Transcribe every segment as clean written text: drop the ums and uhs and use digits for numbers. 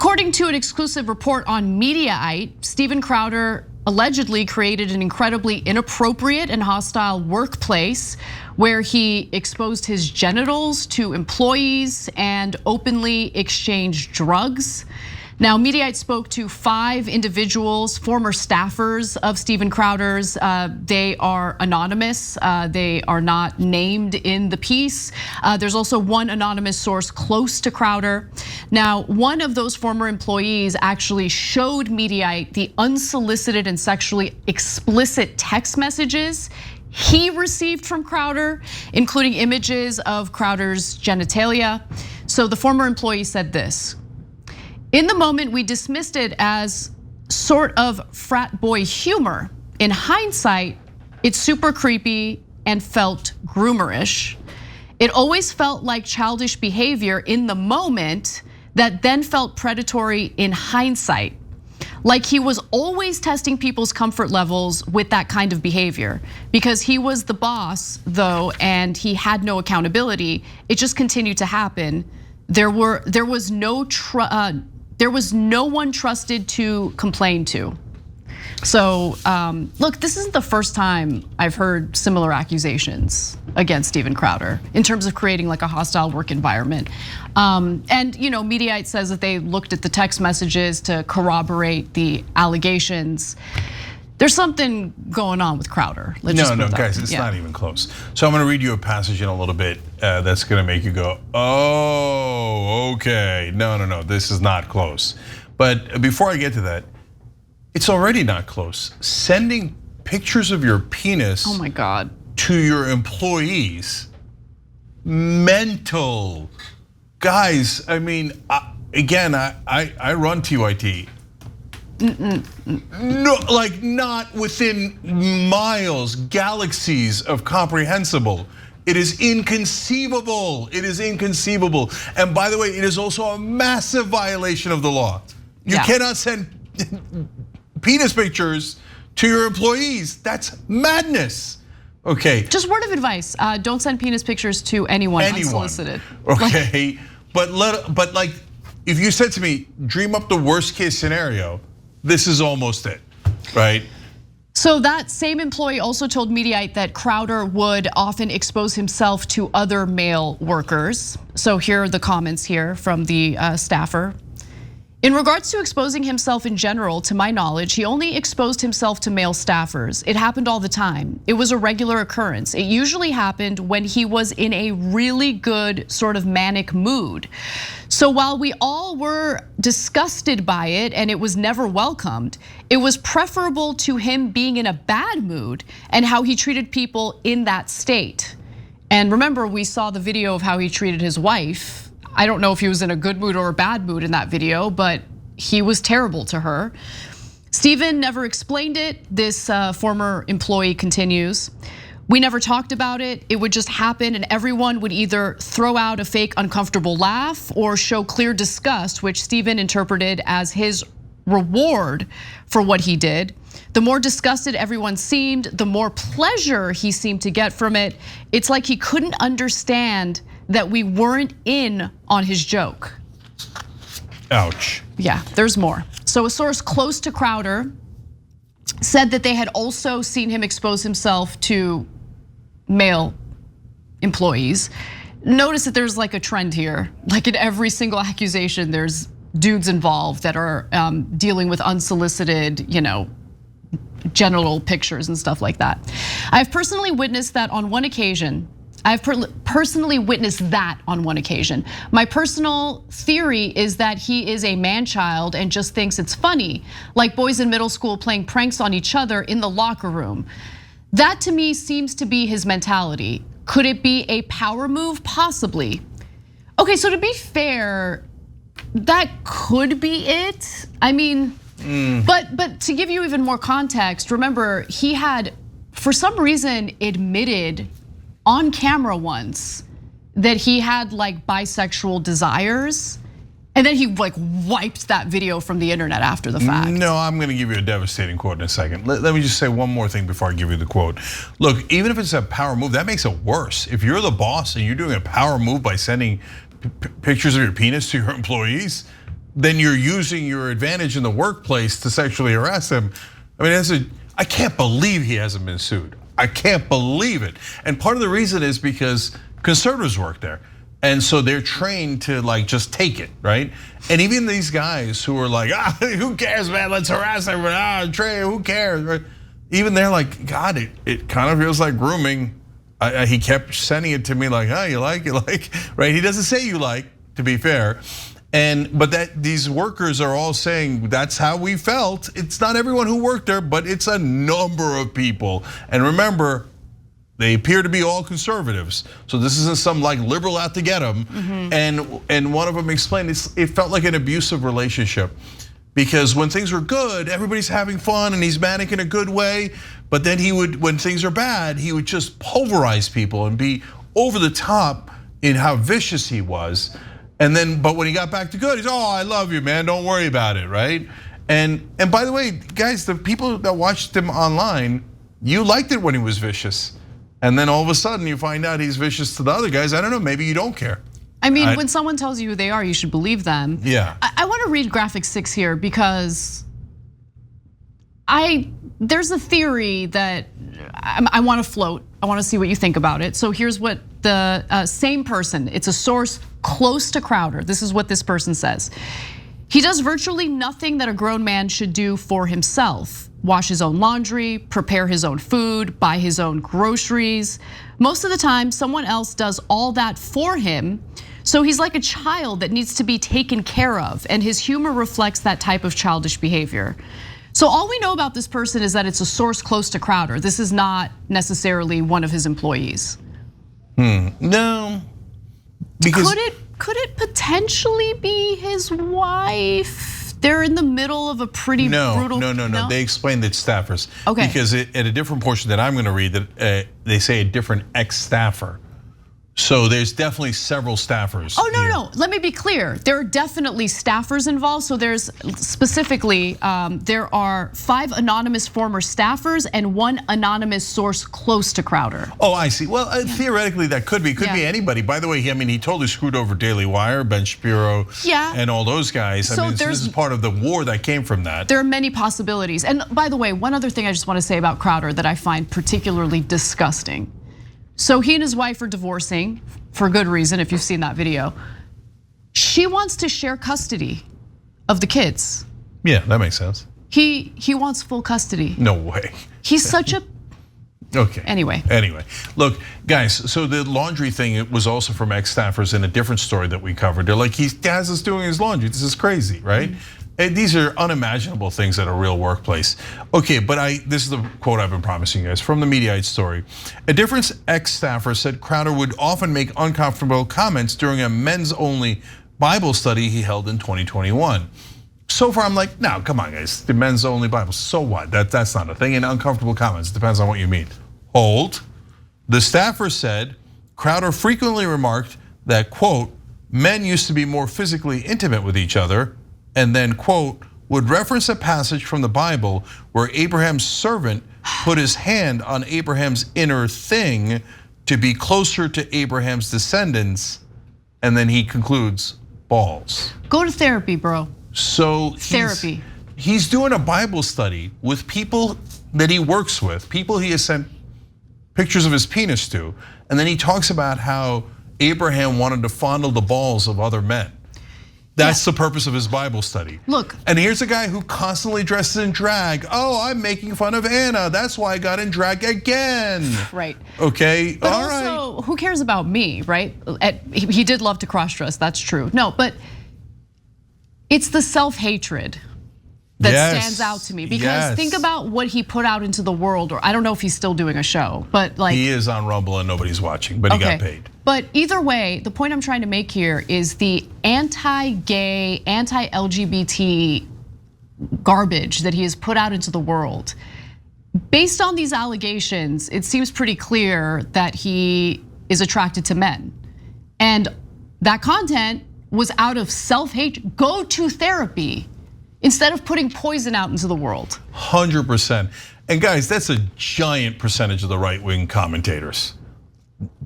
According to an exclusive report on Mediaite, Steven Crowder allegedly created an incredibly inappropriate and hostile workplace where he exposed his genitals to employees and openly exchanged drugs. Now, Mediaite spoke to 5 individuals, former staffers of Steven Crowder's. They are anonymous. They are not named in the piece. There's also one anonymous source close to Crowder. Now, one of those former employees actually showed Mediaite the unsolicited and sexually explicit text messages he received from Crowder, including images of Crowder's genitalia. So the former employee said this: "In the moment, we dismissed it as sort of frat boy humor. In hindsight, it's super creepy and felt groomerish. It always felt like childish behavior in the moment that then felt predatory in hindsight. Like he was always testing people's comfort levels with that kind of behavior. Because he was the boss, though, and he had no accountability, it just continued to happen. There was no one trusted to complain to." So look, this isn't the first time I've heard similar accusations against Steven Crowder in terms of creating like a hostile work environment. And Mediaite says that they looked at the text messages to corroborate the allegations. There's something going on with Crowder. No, guys, it's not even close. So I'm gonna read you a passage in a little bit that's gonna make you go, oh, okay. No, this is not close. But before I get to that, it's already not close. Sending pictures of your penis, oh my God, to your employees, mental. Guys, I mean, again, I run TYT. No, like not within miles, galaxies of comprehensible. It is inconceivable. It is inconceivable. And by the way, it is also a massive violation of the law. You cannot send penis pictures to your employees. That's madness. Okay. Just word of advice: don't send penis pictures to anyone unsolicited. Okay, but like, if you said to me, dream up the worst case scenario, this is almost it, right? So that same employee also told Mediaite that Crowder would often expose himself to other male workers. So here are the comments here from the staffer. "In regards to exposing himself in general, to my knowledge, he only exposed himself to male staffers. It happened all the time. It was a regular occurrence. It usually happened when he was in a really good sort of manic mood. So while we all were disgusted by it and it was never welcomed, it was preferable to him being in a bad mood and how he treated people in that state." And remember, we saw the video of how he treated his wife. I don't know if he was in a good mood or a bad mood in that video, but he was terrible to her. Steven never explained it. This former employee continues. "We never talked about it. It would just happen and everyone would either throw out a fake uncomfortable laugh or show clear disgust, which Steven interpreted as his reward for what he did. The more disgusted everyone seemed, the more pleasure he seemed to get from it. It's like he couldn't understand that we weren't in on his joke." Ouch. Yeah, there's more. So a source close to Crowder said that they had also seen him expose himself to male employees. Notice that there's like a trend here. Like in every single accusation, there's dudes involved that are dealing with unsolicited, genital pictures and stuff like that. "I've personally witnessed that on one occasion. My personal theory is that he is a man-child and just thinks it's funny, like boys in middle school playing pranks on each other in the locker room. That to me seems to be his mentality. Could it be a power move? Possibly." Okay, so to be fair, that could be it. I mean, but to give you even more context, remember he had, for some reason, admitted on camera once that he had like bisexual desires, and then he like wiped that video from the internet after the fact. No, I'm gonna give you a devastating quote in a second. Let me just say one more thing before I give you the quote. Look, even if it's a power move, that makes it worse. If you're the boss and you're doing a power move by sending pictures of your penis to your employees, then you're using your advantage in the workplace to sexually harass him. I mean, I can't believe he hasn't been sued. I can't believe it. And part of the reason is because conservatives work there. And so they're trained to like just take it, right? And even these guys who are like, who cares, man? Let's harass everyone. Trey, who cares? Right? Even they're like, God, it kind of feels like grooming. He kept sending it to me like, you like, right? He doesn't say you like, to be fair. But that these workers are all saying that's how we felt. It's not everyone who worked there, but it's a number of people. And remember, they appear to be all conservatives. So this isn't some like liberal out to get them. And one of them explained it felt like an abusive relationship. Because when things were good, everybody's having fun and he's manic in a good way. But then when things are bad, he would just pulverize people and be over the top in how vicious he was. But when he got back to good, he's, I love you, man, don't worry about it, right? And by the way, guys, the people that watched him online, you liked it when he was vicious. And then all of a sudden you find out he's vicious to the other guys. I don't know, maybe you don't care. I mean, when someone tells you who they are, you should believe them. Yeah. I want to read graphic 6 here because there's a theory that I want to float. I want to see what you think about it. So here's what the same person, it's a source close to Crowder. This is what this person says. He does virtually nothing that a grown man should do for himself. Wash his own laundry, prepare his own food, buy his own groceries. Most of the time, someone else does all that for him. So he's like a child that needs to be taken care of, and his humor reflects that type of childish behavior. So all we know about this person is that it's a source close to Crowder. This is not necessarily one of his employees. No, because could it potentially be his wife? They're in the middle of a pretty brutal. No. They explained that staffers. Okay. Because at a different portion that I'm going to read, that they say a different ex-staffer. So there's definitely several staffers. No. Let me be clear. There are definitely staffers involved. So there's specifically, there are 5 anonymous former staffers and 1 anonymous source close to Crowder. I see. Well, theoretically that could be anybody. By the way, he totally screwed over Daily Wire, Ben Shapiro, and all those guys. So this is part of the war that came from that. There are many possibilities. And by the way, one other thing I just want to say about Crowder that I find particularly disgusting. So he and his wife are divorcing for good reason, if you've seen that video. She wants to share custody of the kids. Yeah, that makes sense. He wants full custody. No way. He's such a Okay. Anyway, look, guys, so the laundry thing, it was also from ex-staffers in a different story that we covered. They're like, he has us doing his laundry. This is crazy, right? And these are unimaginable things at a real workplace. Okay, but this is the quote I've been promising you guys from the Mediaite story. A different ex-staffer said Crowder would often make uncomfortable comments during a men's-only Bible study he held in 2021. So far, I'm like, no, come on, guys. The men's-only Bible, so what? That's not a thing. And uncomfortable comments, depends on what you mean. Hold. The staffer said Crowder frequently remarked that, quote, men used to be more physically intimate with each other, and then, quote, would reference a passage from the Bible where Abraham's servant put his hand on Abraham's inner thing to be closer to Abraham's descendants, and then he concludes, balls. Go to therapy, bro. So he's doing a Bible study with people that he works with, people he has sent pictures of his penis to, and then he talks about how Abraham wanted to fondle the balls of other men. That's the purpose of his Bible study. Look. And here's a guy who constantly dresses in drag. I'm making fun of Anna. That's why I got in drag again. Right. Okay, but all right. Also, who cares about me, right? He did love to cross-dress, that's true. No, but it's the self-hatred that stands out to me, because think about what he put out into the world, or I don't know if he's still doing a show, but like. He is on Rumble and nobody's watching, but he got paid. But either way, the point I'm trying to make here is the anti-gay, anti-LGBT garbage that he has put out into the world. Based on these allegations, it seems pretty clear that he is attracted to men. And that content was out of self-hate. Go to therapy instead of putting poison out into the world. 100%. And guys, that's a giant percentage of the right-wing commentators.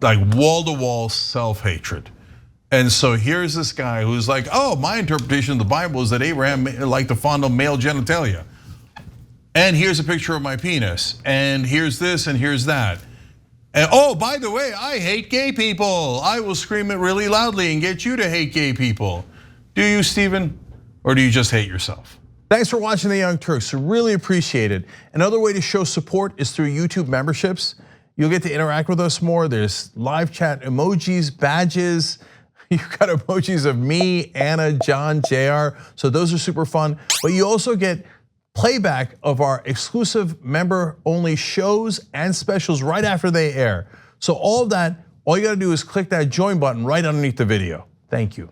Like wall-to-wall self-hatred. And so here's this guy who's like, oh, my interpretation of the Bible is that Abraham liked to fondle male genitalia. And here's a picture of my penis. And here's this and here's that. And oh, by the way, I hate gay people. I will scream it really loudly and get you to hate gay people. Do you, Stephen? Or do you just hate yourself? Thanks for watching The Young Turks, really appreciate it. Another way to show support is through YouTube memberships. You'll get to interact with us more. There's live chat emojis, badges. You've got emojis of me, Anna, John, JR. So those are super fun. But you also get playback of our exclusive member-only shows and specials right after they air. So all of that, all you gotta do is click that join button right underneath the video. Thank you.